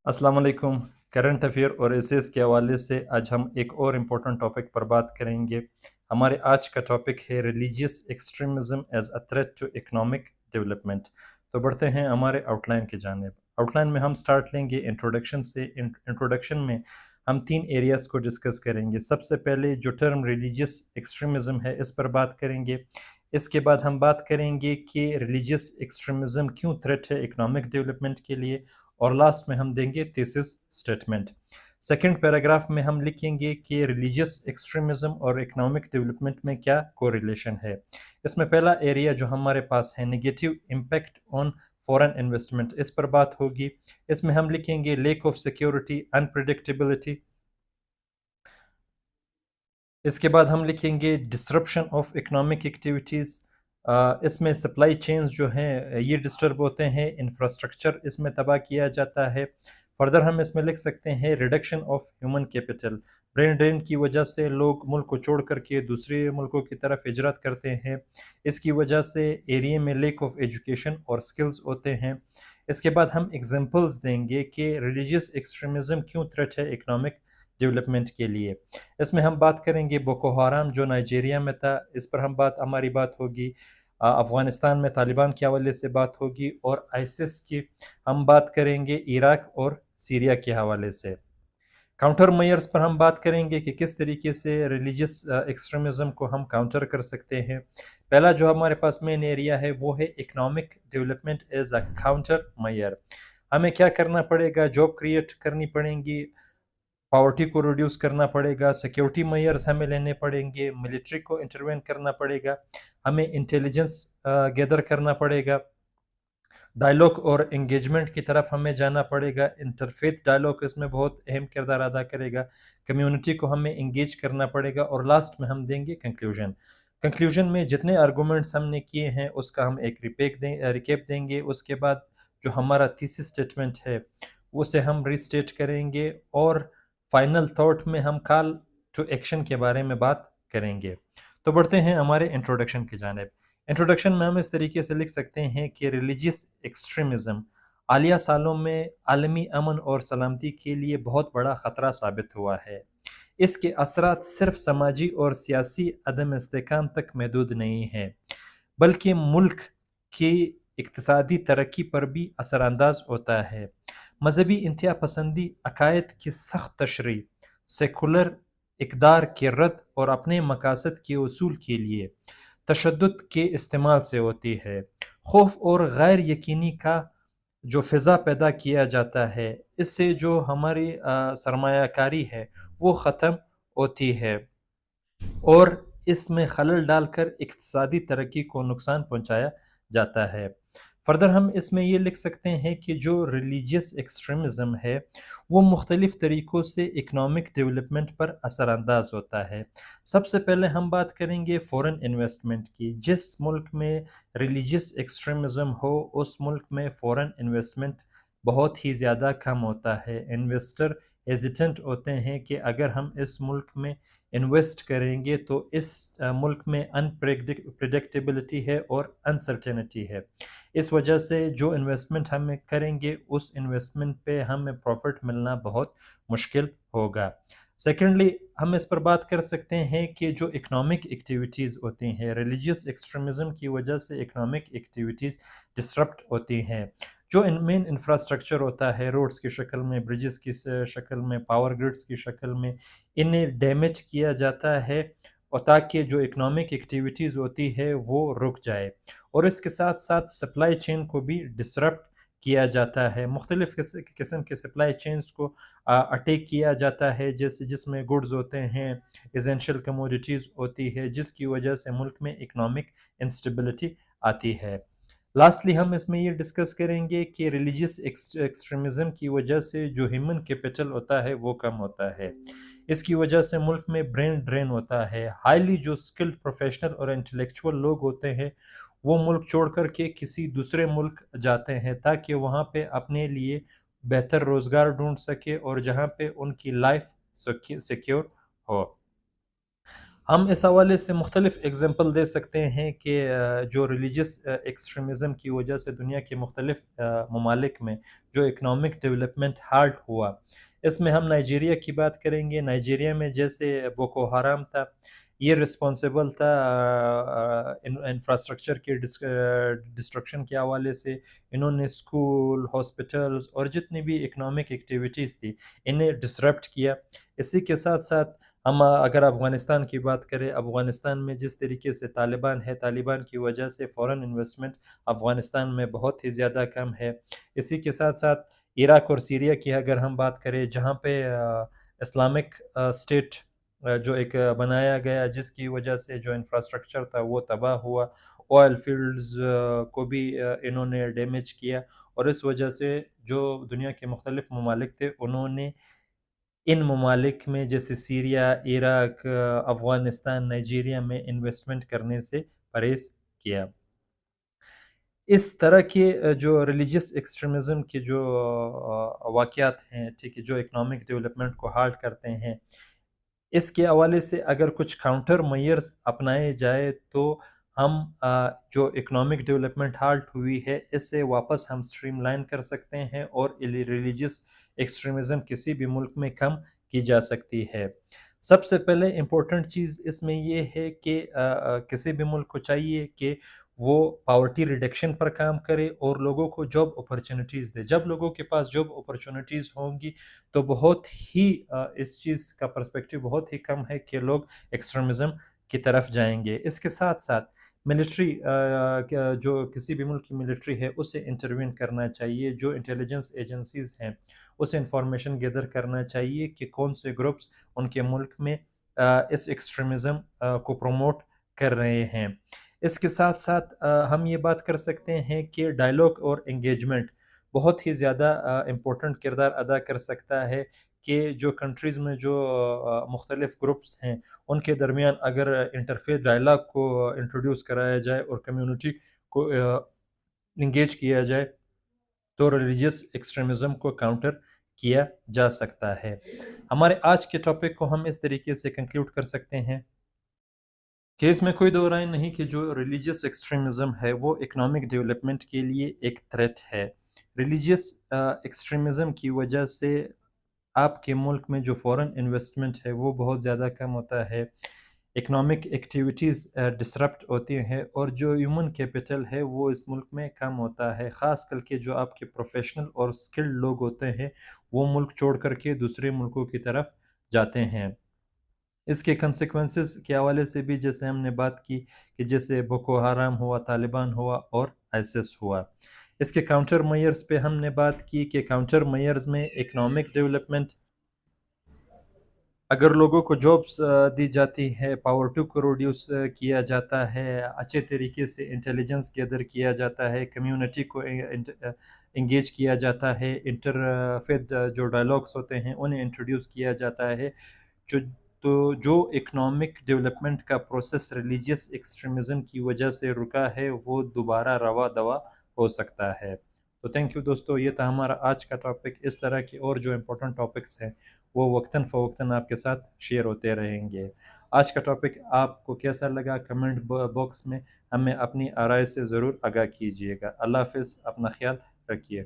अस्सलाम वालेकुम। Current affair और एसेस के हवाले से आज हम एक और इम्पोर्टेंट टॉपिक पर बात करेंगे। हमारे आज का टॉपिक है religious extremism as a threat to economic development. तो बढ़ते हैं हमारे आउटलाइन की जानिब। आउटलाइन में हम स्टार्ट लेंगे इंट्रोडक्शन से। इंट्रोडक्शन में हम 3 एरियाज़ को डिस्कस करेंगे। सबसे पहले जो टर्म रिलीजियस एक्सट्रीमिज़म है इस पर बात करेंगे। इसके बाद हम बात करेंगे कि रिलीजियस एक्सट्रीमिज़म क्यों थ्रेट है इकोनॉमिक डेवलपमेंट के लिए, और लास्ट में हम देंगे थीसिस स्टेटमेंट। सेकंड पैराग्राफ में हम लिखेंगे कि रिलीजियस एक्सट्रीमिज्म और इकोनॉमिक डेवलपमेंट में क्या कोरिलेशन है। इसमें पहला एरिया जो हमारे पास है negative impact on foreign investment, इस पर बात होगी। इसमें हम लिखेंगे लेक ऑफ सिक्योरिटी, अनप्रिडिक्टेबिलिटी। इसके बाद हम लिखेंगे डिसरप्शन ऑफ इकोनॉमिक एक्टिविटीज़। इसमें सप्लाई चेन्स जो हैं ये डिस्टर्ब होते हैं, इंफ्रास्ट्रक्चर इसमें तबाह किया जाता है। फर्दर हम इसमें लिख सकते हैं reduction of human capital. Brain drain की वजह से लोग मुल्क को छोड़ करके दूसरे मुल्कों की तरफ हिजरत करते हैं। इसकी वजह से एरिया में लेक ऑफ एजुकेशन और स्किल्स होते हैं। इसके बाद हम एग्जांपल्स देंगे कि रिलीजियस एक्सट्रीमिज़म क्यों थ्रेट है इकोनॉमिक डेवलपमेंट के लिए। इसमें हम बात करेंगे बोको हराम जो नाइजीरिया में था, इस पर हमारी बात होगी। अफ़गानिस्तान में तालिबान के हवाले से बात होगी, और आईसिस की हम बात करेंगे इराक और सीरिया के हवाले से। काउंटर मेयर्स पर हम बात करेंगे कि किस तरीके से रिलीजियस एक्सट्रीमिज़म को हम काउंटर कर सकते हैं। पहला जो हमारे पास मेन एरिया है वो है economic development as a countermeasure. हमें क्या करना पड़ेगा, जॉब क्रिएट करनी पड़ेंगी, पॉवर्टी को रिड्यूस करना पड़ेगा, सिक्योरिटी मेयर्स हमें लेने पड़ेंगे, मिलिट्री को इंटरवेन करना पड़ेगा, हमें इंटेलिजेंस गैदर करना पड़ेगा, डायलॉग और एंगेजमेंट की तरफ हमें जाना पड़ेगा। इंटरफेथ डायलॉग इसमें बहुत अहम किरदार अदा करेगा। कम्युनिटी को हमें इंगेज करना पड़ेगा, और लास्ट में हम देंगे कंक्लूजन। कंक्लूजन में जितने आर्गूमेंट्स हमने किए हैं उसका हम एक रिकेप देंगे। उसके बाद जो हमारा थीसिस स्टेटमेंट है उसे हम रीस्टेट करेंगे, और फाइनल थॉट में हम कॉल टू एक्शन के बारे में बात करेंगे। तो बढ़ते हैं हमारे इंट्रोडक्शन की जानिब। इंट्रोडक्शन में हम इस तरीके से लिख सकते हैं कि रिलीजियस एक्सट्रीमिज़म हालिया सालों में आलमी अमन और सलामती के लिए बहुत बड़ा ख़तरा साबित हुआ है। इसके असरात सिर्फ समाजी और सियासी अदम इस्तेकाम तक महदूद नहीं हैं, बल्कि मुल्क की इक्तिसादी तरक्की पर भी असरानंदाज होता है। मजहबी इंतहा पसंदी, अकायद की सख्त तशरीह, सेकुलर इकदार के रद्द और अपने मकासद के वसूल के लिए तशद्दुद के इस्तेमाल से होती है। खौफ और गैर यकीनी का जो फ़िज़ा पैदा किया जाता है, इससे जो हमारी सरमायाकारी है वो ख़त्म होती है, और इसमें खलल डालकर इक्तिसादी तरक्की को नुकसान पहुंचाया जाता है। फर्दर हम इसमें ये लिख सकते हैं कि जो रिलीजियस एक्सट्रीमिज़म है वो मुख्तलिफ़ तरीक़ों से इकनॉमिक डेवलपमेंट पर असरानंदाज होता है। सबसे पहले हम बात करेंगे फ़ॉरेन इन्वेस्टमेंट की। जिस मुल्क में रिलीजियस एक्सट्रीमिज़म हो उस मुल्क में फ़ॉरेन इन्वेस्टमेंट बहुत ही ज़्यादा कम होता है। इन्वेस्टर हेजिटेंट होते हैं कि अगर हम इस मुल्क में इन्वेस्ट करेंगे तो इस मुल्क में अनप्रेडिक्टेबिलिटी है और अनसर्टेनिटी है। इस वजह से जो इन्वेस्टमेंट हम करेंगे उस इन्वेस्टमेंट पे हमें प्रॉफिट मिलना बहुत मुश्किल होगा। सेकेंडली हम इस पर बात कर सकते हैं कि जो इकोनॉमिक एक्टिविटीज़ होती हैं, रिलीजियस एक्सट्रीमिज़म की वजह से इकोनॉमिक एक्टिविटीज़ डिसरप्ट होती हैं। जो मेन इंफ्रास्ट्रक्चर होता है रोड्स की शक्ल में, ब्रिजेस की शक्ल में, पावर ग्रिड्स की शक्ल में, इन्हें डैमेज किया जाता है, और ताकि जो इकोनॉमिक एक्टिविटीज़ होती है वो रुक जाए, और इसके साथ साथ सप्लाई चेन को भी डिसरप्ट किया जाता है। मुख्तलिफ़ किस्म के सप्लाई चेन्स को अटैक किया जाता है, जैसे जिसमें गुड्स होते हैं, एसेंशियल कमोडिटीज़ होती है, जिसकी वजह से मुल्क में इकोनॉमिक इंस्टेबिलिटी आती है। लास्टली हम इसमें ये डिस्कस करेंगे कि रिलीजियस एक्सट्रीमिज़म की वजह से जो ह्यूमन कैपिटल होता है वो कम होता है। इसकी वजह से मुल्क में ब्रेन ड्रेन होता है। हाईली जो स्किल्ड प्रोफेशनल और इंटेलेक्चुअल लोग होते हैं वो मुल्क छोड़ कर के किसी दूसरे मुल्क जाते हैं ताकि वहाँ पे अपने लिए बेहतर रोज़गार ढूंढ सके और जहाँ पे उनकी लाइफ सिक्योर हो। ہم اس حوالے سے مختلف اگزامپل دے سکتے ہیں کہ جو ریلیجس ایکسٹریمزم کی وجہ سے دنیا کے مختلف ممالک میں جو اکنامک ڈیولپمنٹ ہالٹ ہوا، اس میں ہم نائجیریا کی بات کریں گے۔ نائجیریا میں جیسے بوکو حرام تھا، یہ رسپانسیبل تھا انفراسٹرکچر کے ڈسٹرکشن کے حوالے سے۔ انہوں نے اسکول، ہاسپٹلز اور جتنی بھی اکنامک ایکٹیویٹیز تھی انہیں ڈسرپٹ کیا۔ اسی کے ساتھ ساتھ ہم اگر افغانستان کی بات کریں، افغانستان میں جس طریقے سے طالبان ہے، طالبان کی وجہ سے فورن انویسٹمنٹ افغانستان میں بہت ہی زیادہ کم ہے۔ اسی کے ساتھ ساتھ عراق اور سیریا کی اگر ہم بات کریں، جہاں پہ اسلامک اسٹیٹ جو ایک بنایا گیا، جس کی وجہ سے جو انفراسٹرکچر تھا وہ تباہ ہوا، آئل فیلڈز کو بھی انہوں نے ڈیمیج کیا، اور اس وجہ سے جو دنیا کے مختلف ممالک تھے انہوں نے ان ممالک میں جیسے سیریا، عراق، افغانستان، نائجیریا میں انویسٹمنٹ کرنے سے پرہیز کیا۔ اس طرح کے جو ریلیجس ایکسٹریمزم کے جو واقعات ہیں، ٹھیک ہے، جو اکنامک ڈیولپمنٹ کو ہالٹ کرتے ہیں، اس کے حوالے سے اگر کچھ کاؤنٹر میئرز اپنائے جائے تو ہم جو اکنامک ڈیولپمنٹ ہالٹ ہوئی ہے اس سے واپس ہم سٹریم لائن کر سکتے ہیں، اور ریلیجس ایکسٹریمزم کسی بھی ملک میں کم کی جا سکتی ہے۔ سب سے پہلے امپورٹنٹ چیز اس میں یہ ہے کہ کسی بھی ملک کو چاہیے کہ وہ پاورٹی ریڈکشن پر کام کرے اور لوگوں کو جاب اپرچونٹیز دے۔ جب لوگوں کے پاس جاب اپرچونٹیز ہوں گی تو بہت ہی اس چیز کا پرسپیکٹیو بہت ہی کم ہے کہ لوگ ایکسٹریمزم کی طرف جائیں گے۔ اس کے ساتھ ساتھ ملٹری جو کسی بھی ملک کی ملٹری ہے اسے انٹروین کرنا چاہیے، جو انٹیلیجنس ایجنسیز ہیں اسے انفارمیشن گیدر کرنا چاہیے کہ کون سے گروپس ان کے ملک میں اس ایکسٹریمزم کو پروموٹ کر رہے ہیں۔ اس کے ساتھ ساتھ ہم یہ بات کر سکتے ہیں کہ ڈائلاگ اور انگیجمنٹ بہت ہی زیادہ امپورٹنٹ کردار ادا کر سکتا ہے کہ جو کنٹریز میں جو مختلف گروپس ہیں ان کے درمیان اگر انٹرفیس ڈائلاگ کو انٹروڈیوس کرایا جائے اور کمیونٹی کو انگیج کیا جائے تو ریلیجس ایکسٹریمزم کو کاؤنٹر کیا جا سکتا ہے۔ ہمارے آج کے ٹاپک کو ہم اس طریقے سے کنکلوڈ کر سکتے ہیں کہ اس میں کوئی دو رائے نہیں کہ جو ریلیجس ایکسٹریمزم ہے وہ اکنامک ڈیولپمنٹ کے لیے ایک تھریٹ ہے۔ ریلیجس ایکسٹریمزم کی وجہ سے آپ کے ملک میں جو فورن انویسٹمنٹ ہے وہ بہت زیادہ کم ہوتا ہے، اکنامک ایکٹیویٹیز ڈسرپٹ ہوتی ہیں، اور جو ہیومن کیپٹل ہے وہ اس ملک میں کم ہوتا ہے، خاص کر کے جو آپ کے پروفیشنل اور سکلڈ لوگ ہوتے ہیں وہ ملک چھوڑ کر کے دوسرے ملکوں کی طرف جاتے ہیں۔ اس کے کنسیکوینسز کے حوالے سے بھی جیسے ہم نے بات کی کہ جیسے بوکو حرام ہوا، طالبان ہوا اور آئسس ہوا۔ اس کے کاؤنٹر میئرز پہ ہم نے بات کی کہ کاؤنٹر میئرز میں اکنامک ڈیولپمنٹ، اگر لوگوں کو جابس دی جاتی ہے، پاورٹی کو ریڈیوس کیا جاتا ہے، اچھے طریقے سے انٹیلیجنس گیدر کیا جاتا ہے، کمیونٹی کو انگیج کیا جاتا ہے، انٹر فیتھ جو ڈائلاگس ہوتے ہیں انہیں انٹروڈیوس کیا جاتا ہے، جو تو جو اکنامک ڈیولپمنٹ کا پروسیس ریلیجس ایکسٹریمزم کی وجہ سے رکا ہے وہ دوبارہ روا دوا ہو سکتا ہے۔ تو تھینک یو دوستو، یہ تھا ہمارا آج کا ٹاپک۔ اس طرح کے اور جو امپورٹنٹ ٹاپکس ہیں وہ وقتاً فوقتاً آپ کے ساتھ شیئر ہوتے رہیں گے۔ آج کا ٹاپک آپ کو کیسا لگا کمنٹ باکس میں ہمیں اپنی آراء سے ضرور آگاہ کیجیے گا۔ اللہ حافظ، اپنا خیال رکھیے۔